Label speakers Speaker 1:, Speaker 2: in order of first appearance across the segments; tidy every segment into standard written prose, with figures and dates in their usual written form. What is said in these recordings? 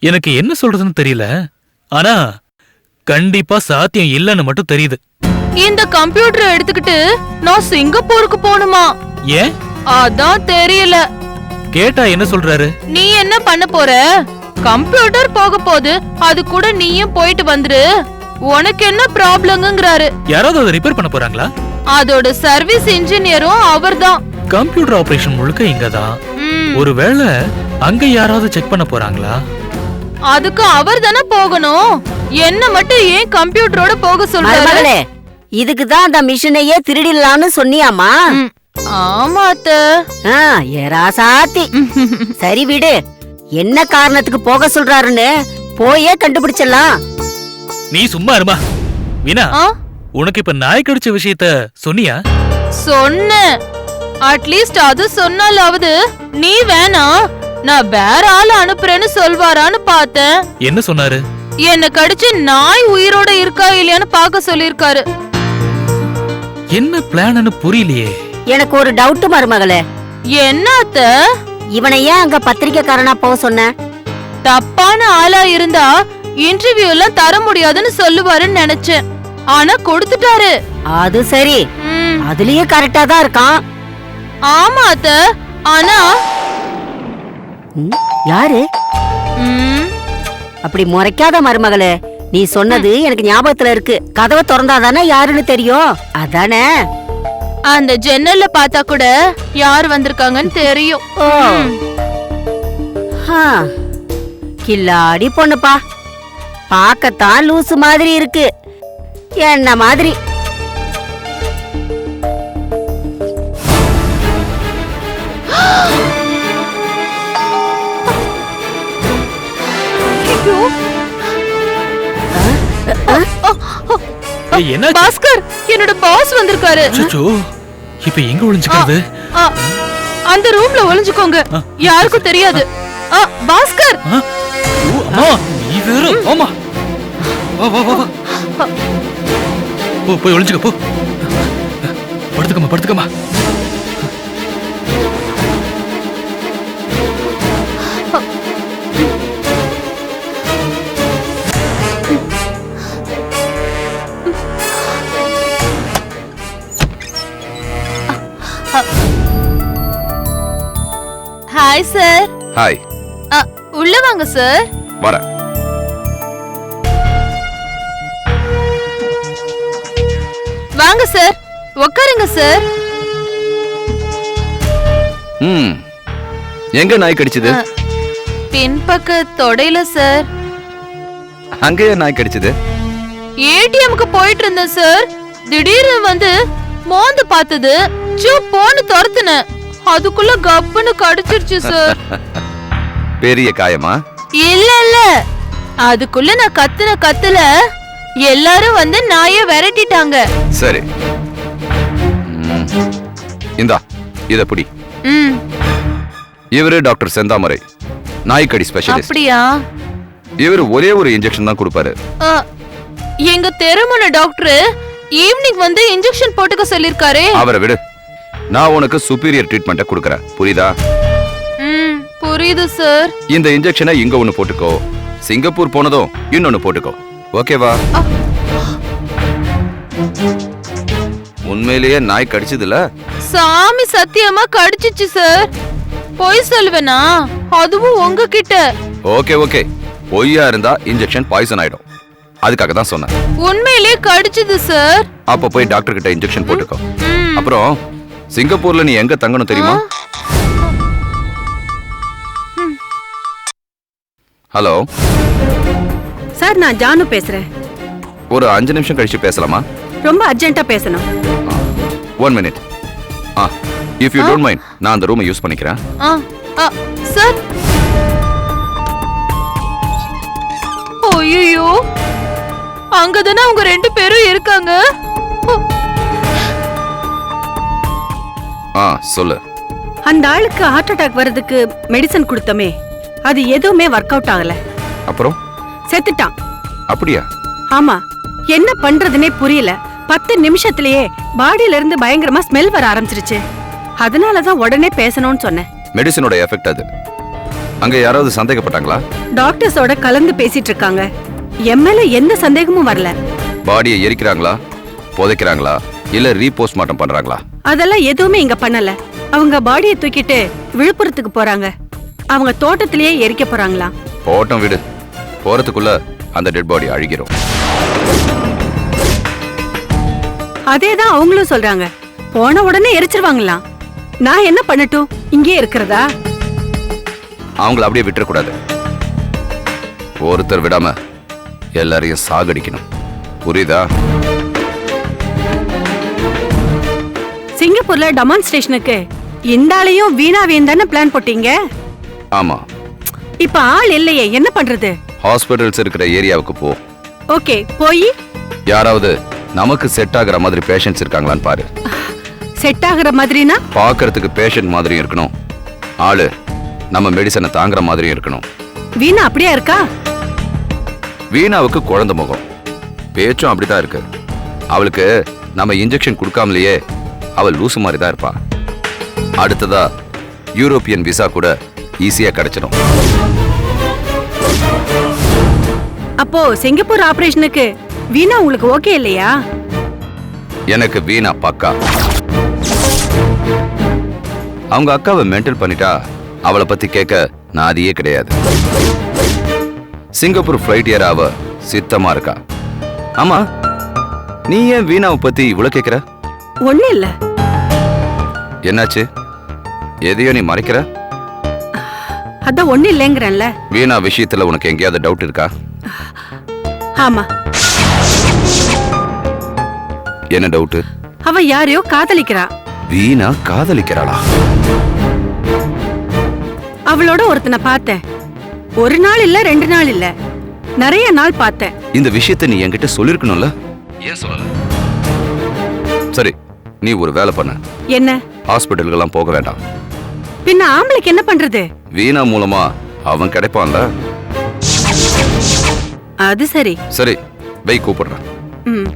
Speaker 1: எனக்கு என்ன சொல்றதுன்னு தெரியல. ஆனா கண்டிப்பா சாத்தியம் இல்லன்னு மட்டும் தெரியுது.
Speaker 2: இந்த கம்ப்யூட்டர் எடுத்துக்கிட்டு நான் சிங்கப்பூருக்கு போணுமா?
Speaker 1: ஏன்?
Speaker 2: அதான் தெரியல.
Speaker 1: கேட்டா என்ன சொல்றாரு?
Speaker 2: நீ என்ன பண்ண போற? கம்ப்யூட்டர் போக போது, அது கூட நீயும் போயிட்டு வந்துரு. உனக்கு என்ன ப்ராப்ளம்ங்கறாரு.
Speaker 1: யாராவது அதை ரிப்பேர் பண்ண போறாங்களா?
Speaker 2: அதோட சர்வீஸ் இன்ஜினியரும் அவர்தான்.
Speaker 1: கம்ப்யூட்டர் ஆபரேஷன் முழுக்க இங்கதான். ஒருவேளை அங்க யாராவது செக் பண்ண போறாங்களா?
Speaker 2: அதுக்கு அவர் தானே போகணும். என்ன மட்டும் ஏன் கம்ப்யூட்டரோட போக சொல்றாரு?
Speaker 3: இதுக்குதான் அந்த மிஷினையே திருடிடலாம்னு சொன்னியாமா?
Speaker 2: ஆமா அத்த.
Speaker 3: ஏராசாத்தி. சரி விடு, என்ன காரணத்துக்கு போக சொல்றாருன்னு போயே கண்டுபிடிச்சிடலாம்.
Speaker 1: நீ சும்மா இருமா. வீணா, உனக்கு இப்ப நாய் கடிச்ச விஷயத்த சொன்னியா?
Speaker 2: சொன்ன. அட்லீஸ்ட் அது சொன்னாலாவது நீ வேணா நான் வேற ஆள அனுப்புறேன்னு சொல்வாரான்னு பார்த்தேன்.
Speaker 1: என்ன சொன்னாரு?
Speaker 2: என்ன கடிச்சு நாய் உயிரோட இருக்கா இல்லையான்னு பார்க்க சொல்லிருக்காரு.
Speaker 1: என்ன பிளான்னு புரியலையே.
Speaker 3: எனக்கு ஒரு டவுட் மருமகளே.
Speaker 2: என்ன அத்த?
Speaker 3: இவனை ஏன் அங்க பத்திரிக்கைக்காரனா போக சொன்ன?
Speaker 2: தப்பான ஆளா இருந்தா இன்டர்வியூ எல்லாம் தர முடியாதுன்னு சொல்லுவாருன்னு நினைச்சேன். ஆனா கொடுத்துட்டாரு.
Speaker 3: அது சரி, அதுலயே கரெக்டா தான் இருக்கான்.
Speaker 2: ஆமா அத்த. ஆனா
Speaker 3: யாரு? அப்படி முறைக்காத மருமகளே. நீ சொன்னது எனக்கு ஞாபகத்துல இருக்கு. கதவை திறந்தாதானே யாருன்னு தெரியும். அதானே?
Speaker 2: அந்த ஜன்னல்ல பார்த்தா கூட யார் வந்திருக்காங்கன்னு தெரியும்.
Speaker 3: கில்லாடி பொண்ணுப்பா. பாக்கத்தான் லூசு மாதிரி இருக்கு. என்ன மாதிரி.
Speaker 2: பாஸ்கர், என்னோட பாஸ் வந்திருக்காரு.
Speaker 1: இப்ப எங்க ஒளிஞ்சுக்கிறது?
Speaker 2: அந்த ரூம்ல ஒளிஞ்சுக்கோங்க, யாருக்கும் தெரியாது. பாஸ்கர்,
Speaker 1: நீ வேற. ஆமா, வா வா வா. போ, போய் ஒளிஞ்சுக்க போ. படுத்துக்கமா படுத்துக்கமா.
Speaker 2: Hi sir.
Speaker 4: ஹாய்.
Speaker 2: உள்ள வாங்க சார்.
Speaker 4: வரேன்.
Speaker 2: வாங்க சார், உட்காருங்க சார்.
Speaker 4: எங்க நாய் கடிச்சது?
Speaker 2: பின்பக்க தொடையில சார்.
Speaker 4: அங்கேயே நாய் கடிச்சது?
Speaker 2: ஏடிஎம்க்கு போயிட்டு இருந்தேன் சார். திடீர்னு வந்து மோந்து பார்த்தது. போன்னு துரத்துன. அதுக்குள்ள கப்புன்னு கடிச்சிருச்சு சார்.
Speaker 4: பெரிய காயமா?
Speaker 2: இல்ல இல்ல, அதுக்குள்ள நான் கத்துல எல்லாரும் வந்து நாயை விரட்டிட்டாங்க.
Speaker 4: சரி, இந்தா இத புடி. இவரு டாக்டர் செந்தாமரை, நாய்க்கடி ஸ்பெஷலிஸ்ட்.
Speaker 2: அப்படியா?
Speaker 4: இவரு ஒரே ஒரு இன்ஜெக்ஷன் தான் கொடுப்பாரு.
Speaker 2: எங்க தெருமுன டாக்டர் ஈவினிங் வந்து இன்ஜெக்ஷன் போட்டுக்க சொல்லிருக்காரே.
Speaker 4: அவரை விடு, நான் உனக்கு சுப்பீரியர் ட்ரீட்மெண்ட் கொடுக்கறேன். புரியுதா?
Speaker 2: புரியுது சார்.
Speaker 4: இந்த இன்ஜெக்ஷனை இங்க ஒன்னு போட்டுக்கோ, சிங்கப்பூர் போனதும் இன்னொன்னு போட்டுக்கோ. ஓகேவா? உண்மையிலேயே நாய் கடிச்சதுல?
Speaker 2: சாமி சத்தியமா கடிச்சிச்சு சார். பொய் சொல்லுவேனா? அதுவும் உங்ககிட்ட.
Speaker 4: ஓகே ஓகே, பொய்யா இருந்தா இன்ஜெக்ஷன் பாய்சன் ஆயிடும். அதுக்காக தான் சொன்னேன்.
Speaker 2: உண்மையிலேயே கடிச்சது சார்.
Speaker 4: அப்ப போய் டாக்டர் கிட்ட இன்ஜெக்ஷன் போட்டுக்கோ. அப்புறம் சிங்கப்பூர்ல நீ எங்க தங்கணும் தெரியுமா? ஹலோ
Speaker 5: சார், நான் ஜானு பேசுறேன்.
Speaker 4: ஒரு 5 நிமிஷம் கழிச்சு பேசலாமா?
Speaker 5: ரொம்ப அர்ஜென்ட்டா பேசணும்.
Speaker 4: 1 minute. If you don't mind, நான் அந்த ரூமை யூஸ் பண்ணிக்கிறேன்.
Speaker 2: சார். ஐயோ, அங்கதானே அவங்க 2 பேரும் இருக்காங்க.
Speaker 4: சொல்லு.
Speaker 5: அந்த ஆளுக்கு ஹார்ட் அட்டாக் வரதுக்கு மெடிசன் கொடுத்தமே, அது எதுவுமே ஒர்க் அவுட் ஆகல.
Speaker 4: அப்புறம்
Speaker 5: செத்துட்டான்.
Speaker 4: அப்படியா?
Speaker 5: ஆமா, என்ன பண்றதுனே புரியல. 10 நிமிஷத்திலேயே பாடியில இருந்து பயங்கரமா ஸ்மெல் வர ஆரம்பிச்சிருச்சு. அதனாலதான் உடனே பேசணும்னு சொன்னேன்.
Speaker 4: மெடிசனோட எஃபெக்ட் அது. அங்க யாராவது சந்தேகப்பட்டாங்களா?
Speaker 5: டாக்டர்ஸோட கலந்து பேசிட்டு இருக்காங்க. என் மேல எந்த சந்தேகமும் வரல.
Speaker 4: பாடியை எரிக்கிறாங்களா, புதைக்கிறாங்களா, இல்ல ரீபோஸ்ட்மார்ட்டம் பண்றாங்களா?
Speaker 5: அதெல்லாம் எதுவுமே இங்க பண்ணல. அவங்க பாடியை தூக்கிட்டு விழுப்புரத்துக்கு போறாங்க. அவங்க தோட்டத்திலேயே எரிக்க போறாங்களா?
Speaker 4: போட்டம் விடு, போறதுக்குள்ள அந்த டெட் பாடி அழுகிரும்.
Speaker 5: அதேதான் அவங்களும் சொல்றாங்க. போன உடனே எரிச்சிருவாங்களாம். நான் என்ன பண்ணட்டும், இங்கே இருக்கிறதா?
Speaker 4: அவங்கள அப்படியே விட்டுறக்கூடாது. ஒருத்தர் விடாம எல்லாரையும் சாகடிக்கணும். புரியுதா?
Speaker 5: சிங்கப்பூர்ல டெமான்ஸ்ட்ரேஷனுக்கு இந்த ஆளையும் வீணாவையும் தானே பிளான் போட்டீங்க?
Speaker 4: ஆமா.
Speaker 5: இப்ப ஆள் இல்லையே, என்ன பண்றது?
Speaker 4: ஹாஸ்பிட்டல்ஸ் இருக்கிற ஏரியாவுக்கு போ.
Speaker 5: ஓகே, போய்
Speaker 4: யாராவது நமக்கு செட் ஆகுற மாதிரி பேஷண்ட்ஸ் இருக்காங்களான்னு பாரு.
Speaker 5: செட் ஆகுற மாதிரினா?
Speaker 4: பாக்குறதுக்கு பேஷண்ட் மாதிரியும் இருக்கணும், ஆளு நம்ம மெடிசனை தாங்குற மாதிரியும் இருக்கணும்.
Speaker 5: வீணா அப்படியே இருக்கா?
Speaker 4: வீணாவுக்கு குழந்தை முகம், பேச்சும் அப்படிதான் இருக்கு. அவளுக்கு நம்ம இன்ஜெக்ஷன் கொடுக்காமலேயே அவள் லூசு மாதிரி தான் இருப்பா. அடுத்ததா யூரோப்பியன் விசா கூட ஈஸியா கிடைச்சிடும்.
Speaker 5: அப்போ சிங்கப்பூர் ஆபரேஷனுக்கு வீணா உங்களுக்கு ஓகே இல்லையா?
Speaker 4: எனக்கு வீணா பக்கா. அவங்க அக்காவை மென்டல் பண்ணிட்டா அவளை பத்தி கேட்க நாதியே கிடையாது. சிங்கப்பூர் ஃபிளைட் ஏற அவ சித்தமா இருக்கா. ஆமா, நீ ஏன் வீணாவை பத்தி இவ்வளவு கேக்குற?
Speaker 5: ஒண்ணு இல்ல.
Speaker 4: என்னாச்சு? எதையோ நீ மறைக்கிற?
Speaker 5: அதான் ஒண்ணு இல்லைங்கிறேன்ல.
Speaker 4: வீணா விஷயத்துல உனக்கு எங்கேயாவது டவுட் இருக்கா?
Speaker 5: ஆமா.
Speaker 4: என்ன டவுட்?
Speaker 5: அவ யாரையோ காதலிக்கிறா.
Speaker 4: வீணா காதலிக்கிறாளா?
Speaker 5: அவளோட ஒருத்தனை பார்த்தேன். ஒரு நாள் இல்ல, 2 நாள் இல்ல, நிறைய நாள் பார்த்தேன்.
Speaker 4: இந்த விஷயத்தை நீ என்கிட்ட சொல்லிருக்கணும்ல, ஏன் சொல்லல? சரி, நீ ஒரு வேலை பண்ண.
Speaker 5: என்ன?
Speaker 4: ஹாஸ்பிட்டலுக்கெல்லாம் போக வேண்டாம்.
Speaker 5: பின்ன ஆம்பளைக்கு என்ன பண்றது?
Speaker 4: வீணா மூலமா அவன் கிடைப்பான்ல.
Speaker 5: அது சரி.
Speaker 4: சரி, வை, கூப்பிடுறேன்.
Speaker 5: ம்.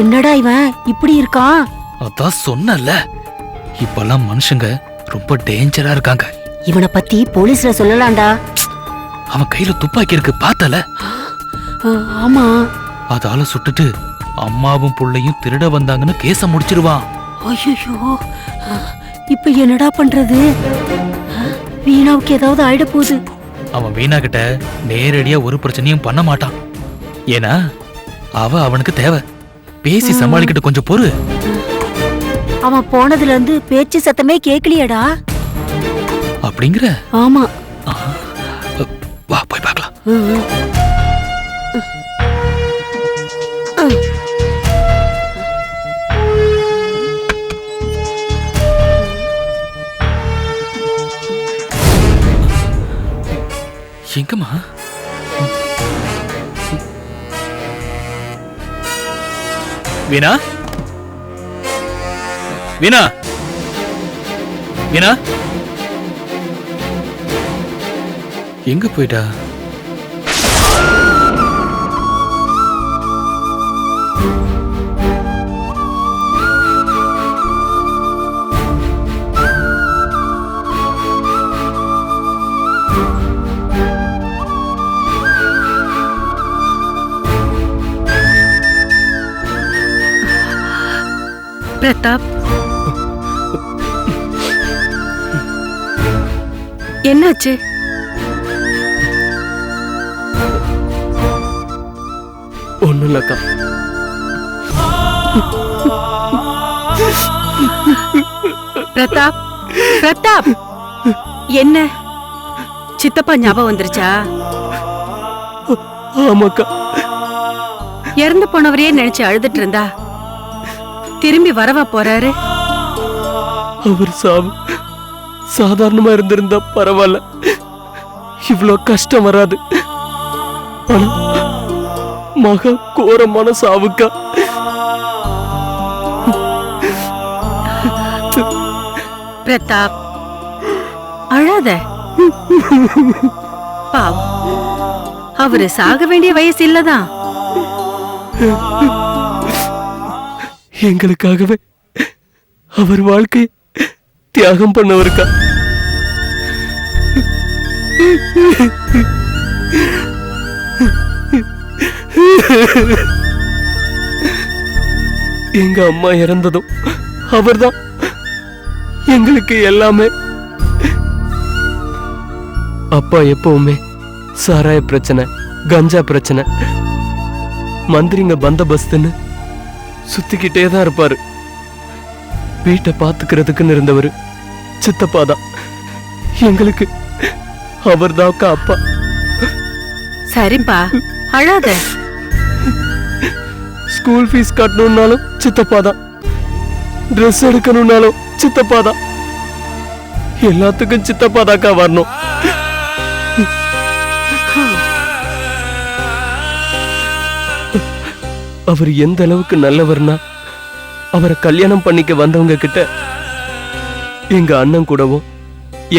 Speaker 3: என்னடா இவன் இப்படி இருக்கான்?
Speaker 1: அதான் சொன்னல, இப்பெல்லாம் மனுஷங்க ரொம்ப டேஞ்சரா இருக்காங்க.
Speaker 3: இவனை பத்தி போலீஸ்ல சொல்லலாம்டா.
Speaker 1: அவன் கையில துப்பாக்கி இருக்கு, பார்த்தல?
Speaker 3: ஆமா.
Speaker 1: அதால சுட்டுட்டு அம்மாவும் புள்ளையும் திருட வந்தாங்கன்னு கேஸ முடிச்சிருவான்.
Speaker 3: ஐயோ, இப்ப என்னடா பண்றது? வீணாவுக்கு ஏதாவது ஆயிட போகுது.
Speaker 1: அவன் வீணா கிட்ட நேரடியா ஒரு பிரச்சனையும் பண்ண மாட்டான். ஏன்னா அவ அவனுக்கு தேவை. பேசி சமாளிக்கிட்டு கொஞ்சம் பொறு.
Speaker 3: அவன் போனதுல இருந்து பேச்சு சத்தமே கேக்கலையடா.
Speaker 1: அப்படிங்கிற?
Speaker 3: ஆமா.
Speaker 1: வா, போய் பார்க்கலாம். எங்கம்மா? வீணா, வீணா, வீணா, எங்க போயிட்டா?
Speaker 5: பிரதாப், என்னாச்சு?
Speaker 6: ஒண்ணும் இல்லக்கா.
Speaker 5: பிரதாப், பிரதாப், என்ன சித்தப்பா ஞாபகம் வந்துருச்சா?
Speaker 6: ஆமாக்கா.
Speaker 5: இறந்து போனவரையே நினைச்சு அழுதுட்டு இருந்தா திரும்பி வரவா போறாரு?
Speaker 6: அவர் சாவு சாதாரணமா இருந்திருந்தா பரவாயில்ல, இவ்ளோ கஷ்டம் வராது. ஆனா மக கோரமான சாவுக்கா?
Speaker 5: பிரதாப், அழாத. பாவம், அவரு சாக வேண்டிய வயசு இல்லதான்.
Speaker 6: எங்களுக்காகவே அவர் வாழ்க்கை தியாகம் பண்ணவருக்கா? எங்க அம்மா இறந்ததும் அவர்தான் எங்களுக்கு எல்லாமே. அப்பா எப்பவுமே சாராய பிரச்சனை, கஞ்சா பிரச்சனை, மந்திரிங்க பந்தபஸ்துன்னு சுத்திக்கிட்டே தான் இருப்பாரு. வீட்டை பாத்துக்கிறதுக்குன்னு இருந்தவர் சித்தப்பா தான். எங்களுக்கு அவர்தாக்கா அப்பா.
Speaker 5: சரிப்பா, அழாத.
Speaker 6: ஸ்கூல் ஃபீஸ் கட்டணும்னாலும் சித்தப்பா தான், ட்ரெஸ் எடுக்கணும்னாலும் சித்தப்பா தான், எல்லாத்துக்கும் சித்தப்பா தாக்கா வரணும். அவர் எந்த அளவுக்கு நல்லவர்னா, அவரை கல்யாணம் பண்ணிக்க வந்தவங்க கிட்ட எங்க அண்ணன் கூடவும்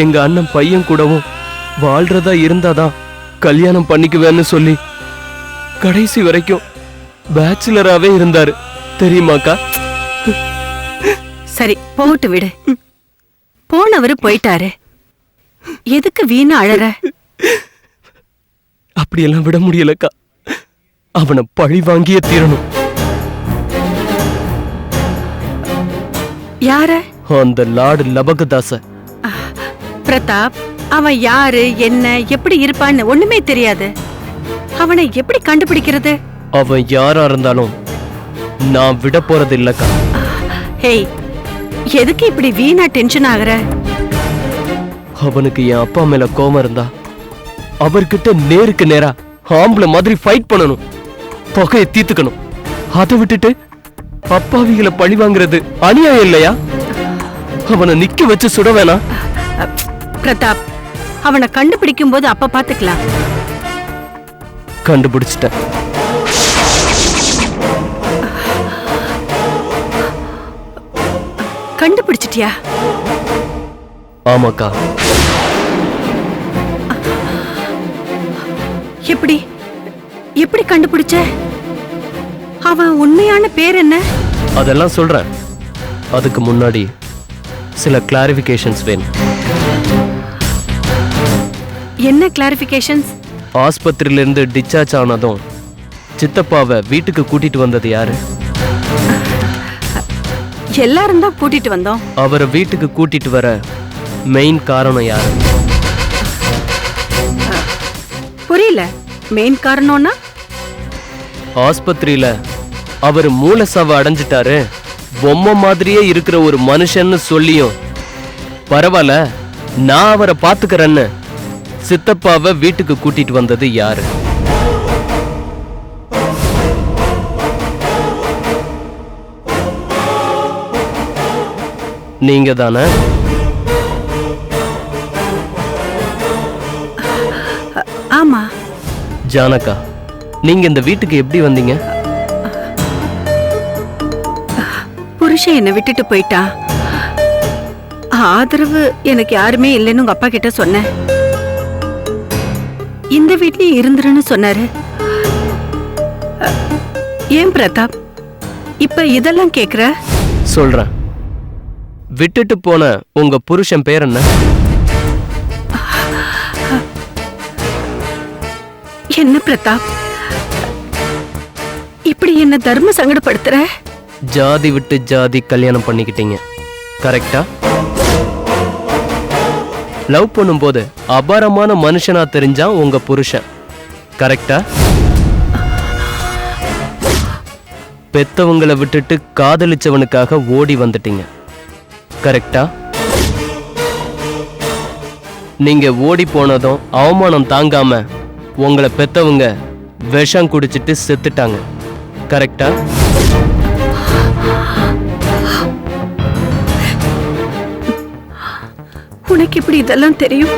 Speaker 6: எங்க அண்ணன் பையன் கூடவும் வாழ்றதா இருந்தாதான் கல்யாணம் பண்ணிக்குவேன்னு சொல்லி கடைசி வரைக்கும் பேச்சுலராகவே இருந்தாரு தெரியுமாக்கா?
Speaker 5: சரி, போட்டு விடு. போனவரு போயிட்டாரு, எதுக்கு வீணா அழற?
Speaker 6: அப்படியெல்லாம் விட முடியலக்கா. அவனை பழி வாங்கியே தீரணும்.
Speaker 5: யார?
Speaker 6: அந்த லார்டு லபகதாச.
Speaker 5: பிரதாப், அவன் யாரு, என்ன, எப்படி இருப்பான்னு ஒண்ணுமே தெரியாது. அவனை எப்படி கண்டுபிடிக்கிறது?
Speaker 6: அவன் யாரா இருந்தாலும் நான் விட போறது இல்லக்கா.
Speaker 5: ஹேய், எதுக்கு இப்படி வீணா டென்ஷன் ஆகுற?
Speaker 6: அவனுக்கு என் அப்பா மேல கோபம் இருந்தா அவர்கிட்ட நேருக்கு நேரா ஆம்பளை மாதிரி ஃபைட் பண்ணணும், பகையை தீர்த்துக்கணும். அதை விட்டுட்டு அப்பாவிகளை பழி வாங்குறது அநியாயம் இல்லையா? அவனை நிக்க வச்சு சுட வேணாம்.
Speaker 5: பிரதாப், அவனை கண்டுபிடிக்கும் போது அப்ப பாத்துக்கலாம்.
Speaker 6: கண்டுபிடிச்சிட்டேன்.
Speaker 5: கண்டுபிடிச்சிட்டியா?
Speaker 6: ஆமாக்கா.
Speaker 5: எப்படி எப்படி கண்டுபிடிச்ச? அவன் உண்மையான பேர் என்ன?
Speaker 6: அதெல்லாம் சொல்றேன். அதுக்கு முன்னாடி சில கிளாரிபிகேஷன்ஸ் வேணும்.
Speaker 5: என்ன கிளாரிபிகேஷன்ஸ்?
Speaker 6: ஆஸ்பத்திரியில இருந்து டிஸ்சார்ஜ் ஆனதும் சித்தப்பாவை வீட்டுக்கு கூட்டிட்டு வந்தது யாரு?
Speaker 5: எல்லாரும் தான் கூட்டிட்டு வந்தோம்.
Speaker 6: அவரை வீட்டுக்கு கூட்டிட்டு வர மெயின் காரணம் யாரு?
Speaker 5: புரியல. மெயின் காரணம்னா?
Speaker 6: ஆஸ்பத்திரியில அவர் மூலசாவை அடைஞ்சிட்டாரு, பொம்மை மாதிரியே இருக்கிற ஒரு மனுஷன்னு சொல்லியும் பரவாயில்ல நான் அவரை பாத்துக்கிறேன்னு சித்தப்பாவை வீட்டுக்கு கூட்டிட்டு வந்தது யாரு? நீங்க தானே?
Speaker 5: ஆமா.
Speaker 6: ஜானகா, நீங்க இந்த வீட்டுக்கு எப்படி வந்தீங்க?
Speaker 5: புருஷன் என்னை விட்டுட்டு போயிட்டான். ஆதரவு எனக்கு யாருமே இல்லைன்னு உங்க அப்பா கிட்ட சொன்னேன். இந்த வீட்லயே இருந்துருன்னு சொன்னாரு. ஏன் பிரதாப் இப்ப இதெல்லாம் கேக்குற?
Speaker 6: சொல்றேன். விட்டுட்டு போன உங்க புருஷன் பேர் என்ன?
Speaker 5: என்ன பிரதாப், இப்படி என்ன தர்ம சங்கடப்படுத்துற?
Speaker 6: ஜாதி விட்டு ஜாதி கல்யாணம் பண்ணிக்கிட்டீங்க, கரெக்டா? லவ் பண்ணும்போது அபாரமான மனுஷனா தெரிஞ்சான் உங்க புருஷன், கரெக்டா? பெத்தவங்களை விட்டுட்டு காதலிச்சவனுக்காக ஓடி வந்துட்டீங்க, கரெக்டா? நீங்க ஓடி போனதும் அவமானம் தாங்காம உங்களை பெத்தவங்க விஷம் குடிச்சிட்டு செத்துட்டாங்க, கரெக்டா?
Speaker 5: உனக்கு இப்படி இதெல்லாம் தெரியும்?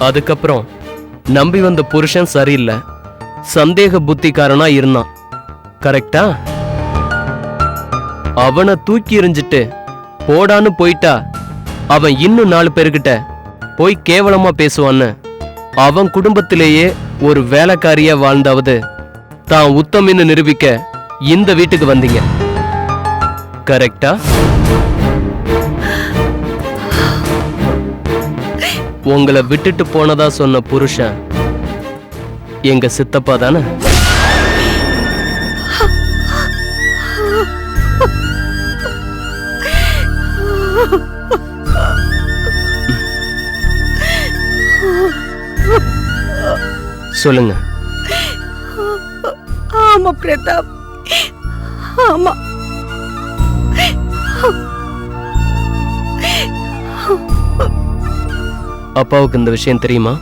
Speaker 6: அதுக்கப்புறம் நம்பி வந்த புருஷன் சரியில்லை, சந்தேக புத்திக்காரனா இருந்தான். கரெக்டா? அவனை தூக்கி எறிஞ்சிட்டு போடான்னு போயிட்டா அவன் இன்னும் 4 பேர்கிட்ட போய் கேவலமா பேசுவான்னு அவன் குடும்பத்திலேயே ஒரு வேலைக்காரியா வாழ்ந்தாவது தான் உத்தமின்னு நிரூபிக்க இந்த வீட்டுக்கு வந்தீங்க. கரெக்டா? உங்களை விட்டுட்டு போனதா சொன்ன புருஷன் எங்க சித்தப்பா தானே? சொல்லுங்க.
Speaker 5: ஆமா பிரதாப், ஆமா.
Speaker 6: அப்பாவுக்கு இந்த விஷயம் தெரியுமா?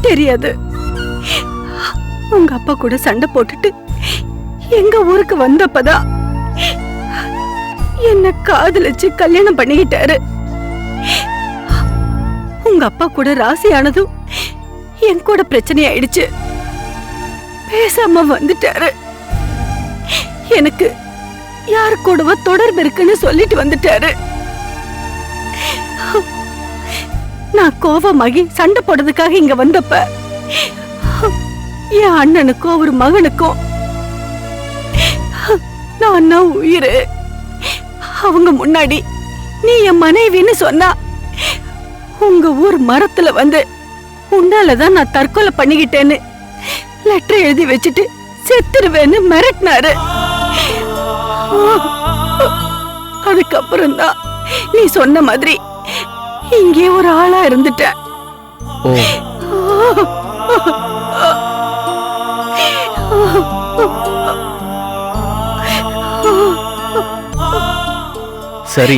Speaker 5: தெரியாது. உங்க அப்பா கூட சண்டை போட்டுட்டு எங்க ஊருக்கு வந்தப்பதான் என்ன காதலிச்சு கல்யாணம் பண்ணிக்கிட்டாரு. உங்க அப்பா கூட ராசியானதும் என் கூட பிரச்சனை ஆயிடுச்சு. பேசாம வந்துட்டாரு. எனக்கு யாரு கூடவோ தொடர்பு இருக்குன்னு சொல்லிட்டு வந்துட்டாரு. நான் கோவமாகி சண்டை போடுறதுக்காக இங்க வந்தப்ப என் அண்ணனுக்கும் அவர் மகனுக்கும் நான் உயிரு. அவங்க முன்னாடி நீ என் மனைவின்னு சொன்னா உங்க ஊர் மரத்துல வந்து உன்னாலதான் நான் தற்கொலை பண்ணிக்கிட்டேன்னு லெட்டர் எழுதி வச்சுட்டு செத்துருவேன்னு மிரட்டினாரு. அதுக்கப்புறம் தான் நீ சொன்ன மாதிரி இங்கே ஒரு ஆளா இருந்துட்டேன்.
Speaker 6: ஓ, சரி,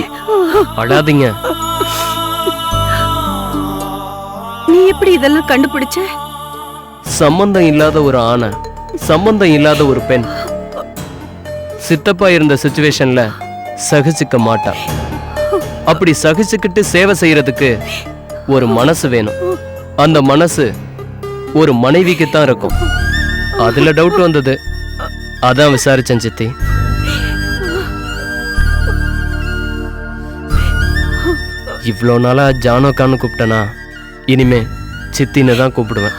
Speaker 6: அழாதீங்க.
Speaker 5: நீ எப்படி இதெல்லாம் கண்டுபிடிச்ச?
Speaker 6: சம்பந்தம் இல்லாத ஒரு ஆணை, சம்பந்தம் இல்லாத ஒரு பெண் சித்தப்பா இருந்த சிச்சுவேஷன்ல சகிச்சுக்க மாட்டா. அப்படி சகிச்சுக்கிட்டு சேவை செய்யறதுக்கு ஒரு மனசு வேணும். அந்த மனசு ஒரு மனைவிக்கு தான் இருக்கும். அதுல டவுட் வந்தது, அதான் விசாரிச்சேன் சித்தி. இவ்வளோ நாளா ஜானோக்கான்னு கூப்பிட்டனா, இனிமே சித்தின்னு தான் கூப்பிடுவேன்.